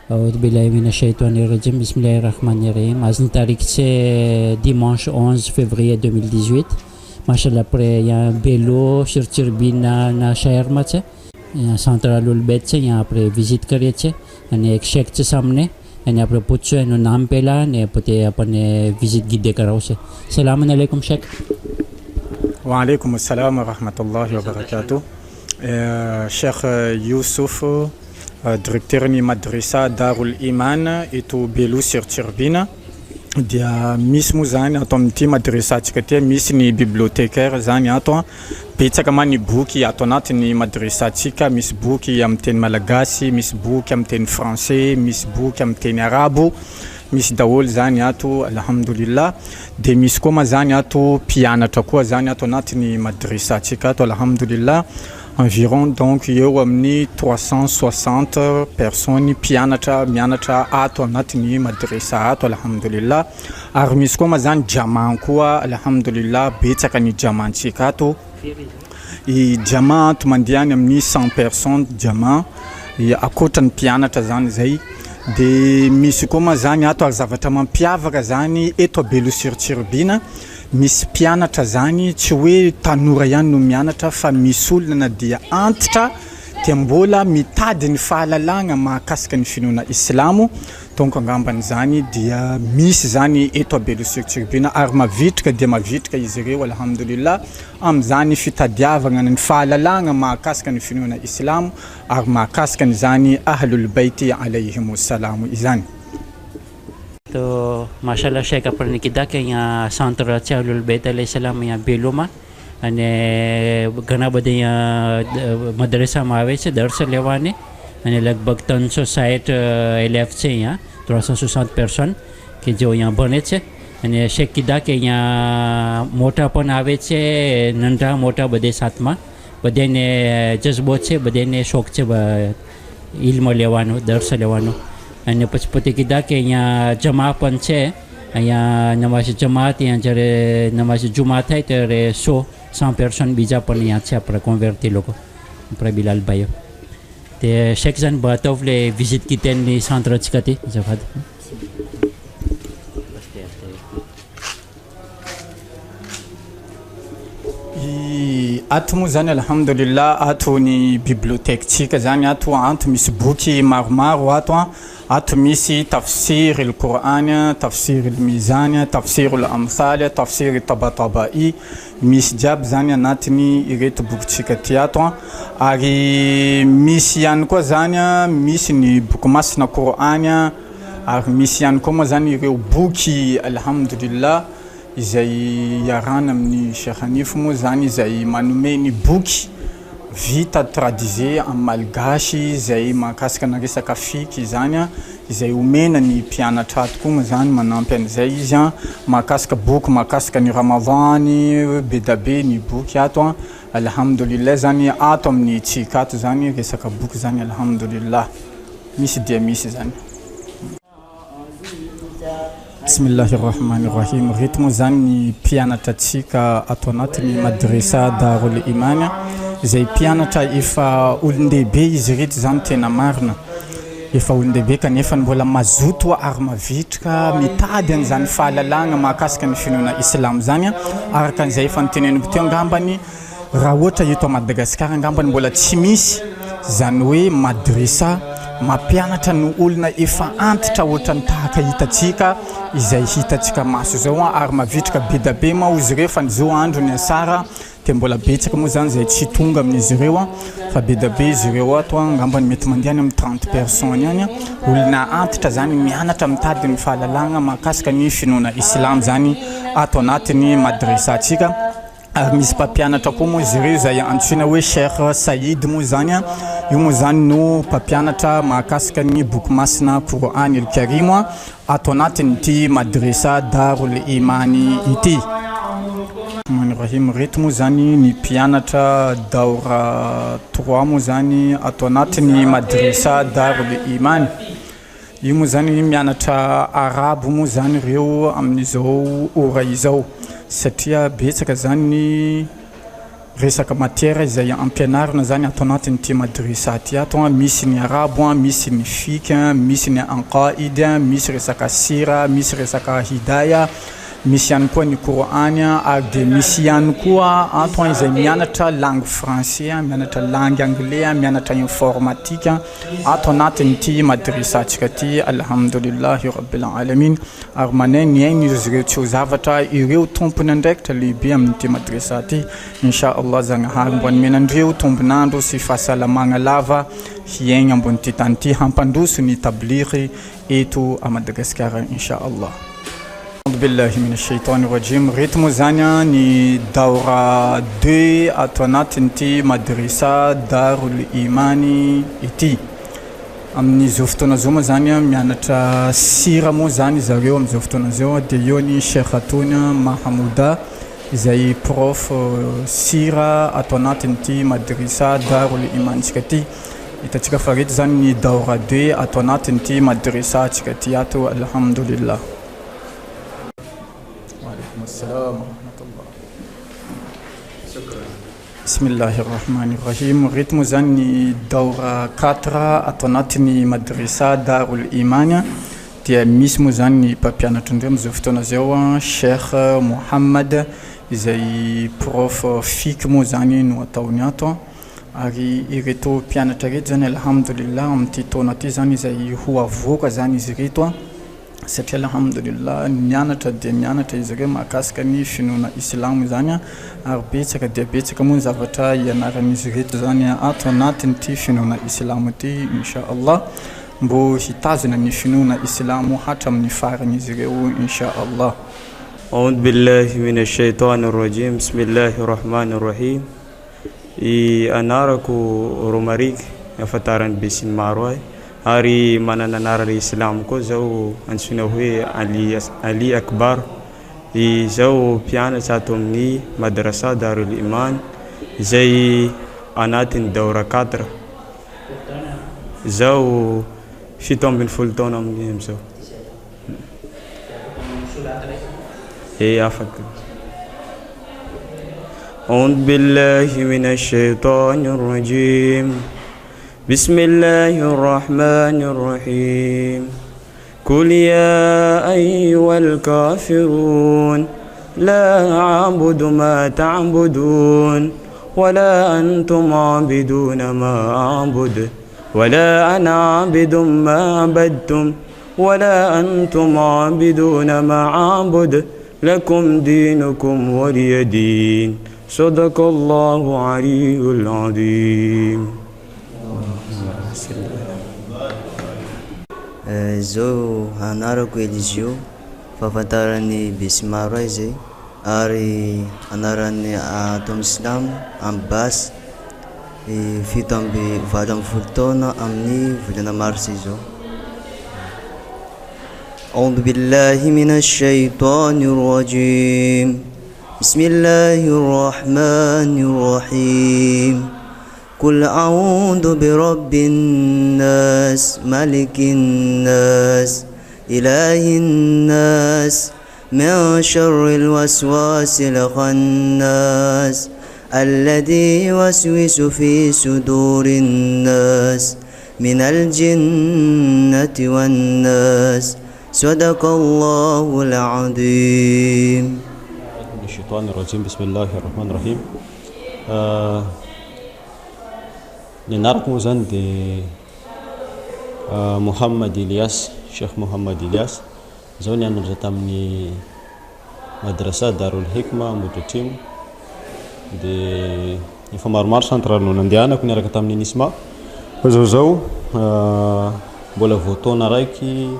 أعوذ بالله من الشيطان الرجيم بسم الله الرحمن الرحيم. Azn tarik c'est dimanche 11 février 2018. Machallah après il y a un vélo sur turbine na Sharma છે. Central Ulbet છે. यहाँ આપણે વિઝિટ કરીએ છીએ અને એક શેખ છે સામને એને આપણે પૂછ્યું એનું નામ પહેલા ને પછી આપણને વિઝિટ ગીદે કરાવશે. સલામ અલૈકુમ શેખ. وعليكم السلام ورحمة الله وبركاته. Cheikh Youssouf, directeur de Madrasa Darul Iman et au Belou sur Turbine. Dia Miss Mouzani, à ton petit madrasa, tu es Miss ni bibliothécaire, Zani à toi. Pizza comme ni bouki, à ton at ni madrasa, tika, Miss bouki, amten malagasi, Miss bouki, amten français, Miss bouki, amten arabo. Miss Daoul zany ato alhamdulillah de miss koma zany ato pianatra koa zany ato anatiny madrasa atsika ato alhamdulillah environ donc eo amin'ny 360 personnes pianatra mianatra ato anatiny madrasa ato alhamdulillah ary misy koma zany jaman koa alhamdulillah betsaka ny jamantsika ato i jaman ato mandeany amin'ny 100 personnes jaman akotrany pianatra zany zay de misy koma zany ato ary zavatra mampiavaka zany eto Belou sur Turbine misy pianatra zany tsy hoe tanora ihany no mianatra fa misy olona dia antitra dia mbola mitady ny fahalalagna mahakasika ny finoana islamo donc angambany zany dia misy zany eto Belou sur Turbine ary mavitrika dia mavitrika izy ireo alhamdulillah am'zany fitadiavagna ny fahalalagna mahakasika ny finoana islamo ary mahakasika ny zany ahlul baiti alayhimus salam izany. तो माशाल्लाह शेख आपण किदा के यहाँ centre Ahlul Bait alayhi salam यहाँ બેલુમાં અને ઘણા બધા અહીંયા મદ્રસામાં આવે છે દર્શ લેવાની અને લગભગ 360 એલેફ છે અહીંયા 360 પર્સન કે જો અહીંયા ભણે છે અને શેખ કીધા કે અહીંયા મોટા પણ આવે છે નંઢા મોટા બધે સાથમાં બધાને જજ્બો છે બધાને શોખ છે ઇલ્મ લેવાનો દર્શ લેવાનો અને પછી પોતે કીધા કે અહીંયા જમા પણ છે અહીંયા નમાઝ જમાત અહીંયા જ્યારે નમાઝ જુમા થાય ત્યારે 100 પર્સન બીજા પણ અહીંયા છે આપણા કોન્વર્ટી લોકો આપણા બિલાલભાઈઓ તે શેખઝાન બાતોવલે વિઝિટ કીતેનની સાંત્રચકતી Javad ato moa zany alhamdulillah ato ny bibliothèque tsika zany ato anto misy boky maromaro ato misy tafsir al-Qur'an, tafsir al-Mizan, tafsir al-Amthal, tafsir al-Tabatabai misy jiaby zany anatiny ireto boky tsika ty ato ary misy ihany koa zany misy ny boky masina Qur'an ary misy ihany koa moa zany ireo boky alhamdulillah izay iarana amin'ny Cheikh Hanif moa zany izay manome ny boky vita traduisé en malgache izay mahakasika na resaka fiky zany izay omena ny mpianatra ato koa moa zany manampy an'izay izy mahakasika boky mahakasika ny Ramadany be da be ny boky ato alhamdulillah zany ato amin'ny tsika ato zany resaka boky zany alhamdulillah misy dia misy zany. Bismillahirrahmanirrahim. Reto zany pianatra tsika ato anatiny madrasa Darul Iman izay pianatra efa olon-dehibe izy reto zany tena marina efa olon-dehibe kanefa mbola mazoto ary mavitrika mitady an'izany fahalalagna mahakasika ny finoana islam zany araka an'izay efa niteneniko teo angambany raha ohatra eto a Madagasikara angambany mbola tsy misy zany hoe madrasa mampianatra ny olona efa antitra ohatrany tahaka hitatsika izay hitatsika maso zao ary mavitrika be da be moa izy ireo fa zao andro ny asara dia mbola betsaka moa zany izay tsy tonga amin'izy ireo fa be da be izy ireo ato angambany mety mandeha amin'ny 30 personnes ihany olona antitra zany mianatra mitady ny fahalalagna mahakasika ny finoana islam zany ato anatiny madrasa atsika ary misy mpampianatra koa moa izy ireo izay antsoina hoe Cheikh Saïd moa zany io moa zany no mpampianatra mahakasika ny boky masina Qur'an al-Karim ato anatiny ity madrasa Darul Iman ity. Rahim reto moa zany ny mpianatra daura 3 moa zany ato anatiny madrasa Darul Iman io moa zany mianatra arabo moa zany ireo amin'izao ora izao satria betsaka zany resaka matière izay ampianarina zany ato anatin'ity madrisa ty ato misy ny arabo misy ny fiqh misy ny anqaid misy resaka sira misy resaka hidaya misy ihany koa ny Qur'an ary de misy ihany koa ato izay mianatra langue français mianatra langue anglais mianatra informatique ato anatin'ity madrisa tsika ty alhamdulillahi rabbil alamin ary manay ainy izy ireo tsy ho zavatra ireo tompony ndraikitra lehibe amin'ity madrisa ty inshallah zagnahary mbo anomenandreo tombonandro sy fahasalamagna lava hiaigna ambon'ity tany ty hampandroso ny tablighi eto a Madagasikara inshallah. Billahi minash shaitani rajim. Reto zany ny daura 2 ato anatin'ity madrisa Darul Imani ity. Amin'izao fotoana zao moa zany mianatra sira moa zany zareo amin'izao fotoana zao dia eo ny Sheikh Atouna Mahamouda izay prof sira ato anatin'ity madrisa Darul Imani tsika ty. Hitatsika fa reto zany ny daura 2 ato anatin'ity madrisa tsika ty ato alhamdulillah. السلام ورحمة الله. شكرا. بسم الله الرحمن الرحيم. رتم زاني دورة 4 أتوناتني مدرسة دار الإيمان تي ميسمو زاني بابيانا تندرم زفتونا زيوا شيخ محمد زي بروف فيك مو زاني نواتونياتو أري إريتو بيانا تريد زاني الحمد لله أمتي توناتي زاني زي هو فوق زاني زريتو satria alhamdulillah nianatra dia nianatra izy ireo mahakasika ny finoana islamo zany ary betsaka dia betsaka moa ny zavatra ianaran'izy ireto zany ato anatin'ity finoana islamo ty inshallah mbo hitazona ny finoana islamo hatramin'ny faran'izy ireo inshallah. A'udhu billahi minash shaitanir rajim. Bismillahir rahmanir rahim. Anarako Romarik afatarany be sy maro ay ary manana anarana islam koa zao antsoina hoe Ali Akbar. Izao mpianatra ato amin'ny madrasa Darul Iman izay anatin'ny daura 4 zao 17 taona amin'izao. Afaka. A'udhu billahi minash shaitanir rajim. بسم الله الرحمن الرحيم. قل يا أيها الكافرون لا أعبد ما تعبدون ولا أنتم عابدون ما أعبد ولا أنا عابد ما عبدتم ولا أنتم عابدون ما أعبد لكم دينكم ولي دين. صدق الله العلي العظيم. Zao anarako Elisio fahafantarany be sy maro ay zay ary anarany ato amin'ny Islam Abbas 7 taona amin'ny volana Mars zao. أعوذ بالله من الشيطان الرجيم. بسم الله الرحمن الرحيم. قل أعوذ برب الناس ملك الناس إله الناس من شر الوسواس الخناس الذي يوسوس في صدور الناس من الجنة والناس. صدق الله العظيم. الشيطان الرجيم. بسم الله الرحمن الرحيم. Nianarako moa zany dia Muhammad Ilyas, Sheikh Muhammad Ilyas. Zao nianatra tamin'ny madrasa Darul Hikma Modratrimo. Dia efa maromaro centre no nandehanako niaraka tamin'ny Nisma. Fa zao mbola vao taona raiky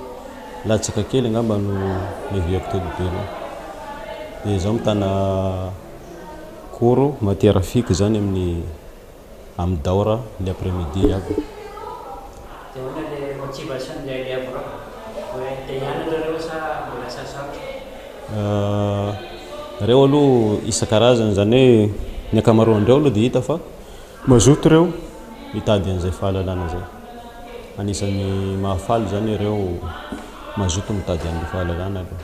latsaka kely angamba no niviako teto be. Dia zao mitana cours matière fiqh zany amin'ny daura l'après-midi aby. Reo aloha isan-karazany zany hoe ny ankamaroandreo aloha dia hita fa mazoto reo mitady an'izay fahalalana zay. Anisan'ny mahafaly zany reo mazoto mitady an'ilay fahalalana aloha.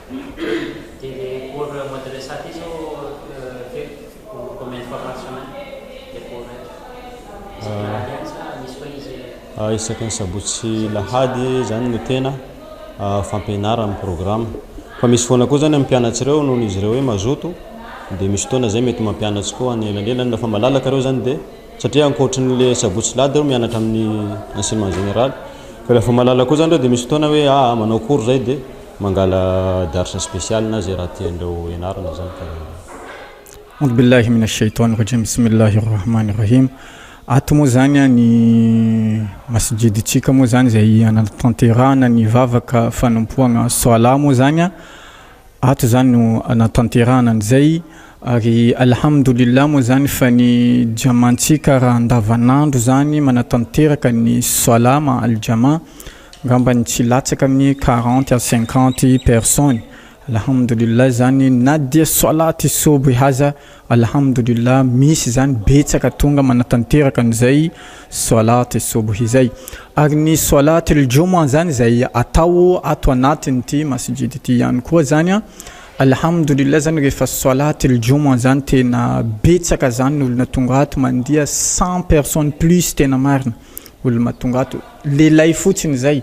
isaky ny sabotsy lahady zany no tena fampianara amin'ny programme fa misy foana koa zany amin'ny mpianatsy ireo noho izy ireo hoe mazoto dia misy fotoana zay mety mampianatsy koa any elanelany lafa malalaka ireo zany dia satria ankoatrin'le sabotsy lahady ireo mianatra amin'ny enseignement général ka lafa malalaka koa zany ireo dia misy fotoana hoe manao cours zay dia mangala darsa spécial na zay raha tiandreo ianarana zany أعوذ بالله من الشيطان الرجيم بسم الله الرحمن الرحيم ato moa zany ny masjiditsika moa zany zay anatanterahana ny vavaka fanompoagna soala moa zany ato zany no anatanterahana an'izay ary alhamdulillah moa zany fa ny diamantsika raha andavanandro zany manatanteraka ny soala ma aljama ngambany tsy latsaka amin'ny 40 à 50 personnes alhamdulillah zany na dia soalaty sobo haza alhamdulillah misy zany betsaka tonga manatanteraka an'izay soalaty sobo izay ary ny soalaty aljuma zany zay atao ato anatiny ty masjid ty ihany koa zany alhamdulillah zany rehefa soalaty aljuma zany tena betsaka zany olona tonga ato mandia 100 personnes plus tena marina olona tonga ato lehilahy fotsiny zay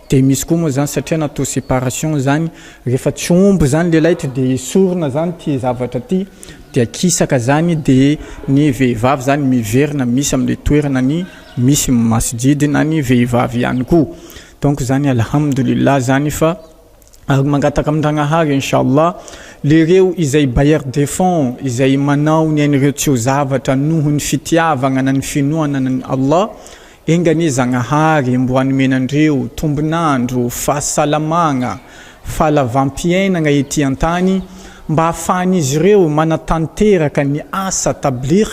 dia misy koa moa zany satria natao séparation zany rehefa tsy omby zany lehilahy ty dia sorona zany ty zavatra ty dia kisaka zany dia ny vehivavy zany miverina misy amin'le toerana ny misy masjid na ny vehivavy ihany koa donc zany alhamdulillah zany fa ary mangataka amin-dragnahary inshallah lereo izay bailleur de fonds izay manao ny an'ireo tsy zavatra noho ny fitiavagna na ny finoana ny Allah engany zagnahary mbo anomenandreo tombonandro fahasalamagna fahalavampiainagna ety an-tany mba ahafahan'izy ireo manatanteraka ny asa tabligh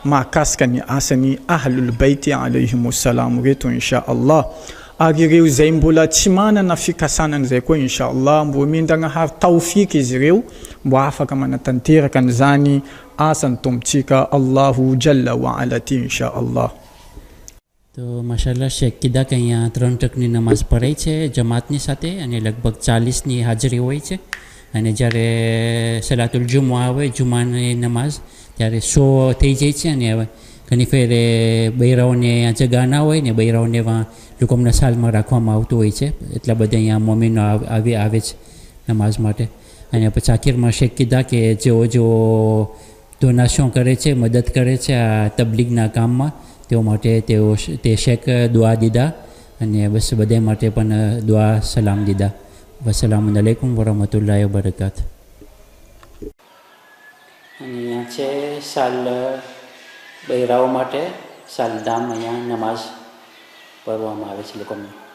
mahakasika ny asany ahlul baiti alayhim salam reto inshallah ary ireo zay mbola tsy manana fikasanan'izay koa inshallah mbo mendragnahary taofika izy ireo mbo afaka manatanteraka an'izany asany tombontsika Allahu jalla wa ala ty inshallah. तो माशाल्लाह शेख किदा के यहाँ 3 टकनी नमाज पढ़ाई છે જમાતની સાથે અને લગભગ 40ની હાજરી હોય છે અને જ્યારે સલાતુલ જુમા આવે જુમાની નમાજ ત્યારે 100 થઈ જાય છે અને હવે ઘણી ફેરે બૈરાઓને અહીંયા જગાના હોય ને બૈરાઓને લોકોના સાલમાં રાખવામાં આવતું હોય છે એટલા બધા અહીંયા મોમિનો આવે છે નમાજ માટે અને પછી આખિરમાં શેખ કીધા કે જેઓ ડોનેશન કરે છે મદદ કરે છે આ તબલીગના કામમાં તેઓ માટે તે શેખ દુઆ દીધા અને બસ બધા માટે પણ દુઆ સલામ દીધા વસલામુ અલૈકુમ વરહમતુલ્લાહિ વબરકાત અને અહીંયા છે સાલ બૈરાઓ માટે સાલધામ અહીંયા નમાઝ પઢવામાં આવે છે લોકોને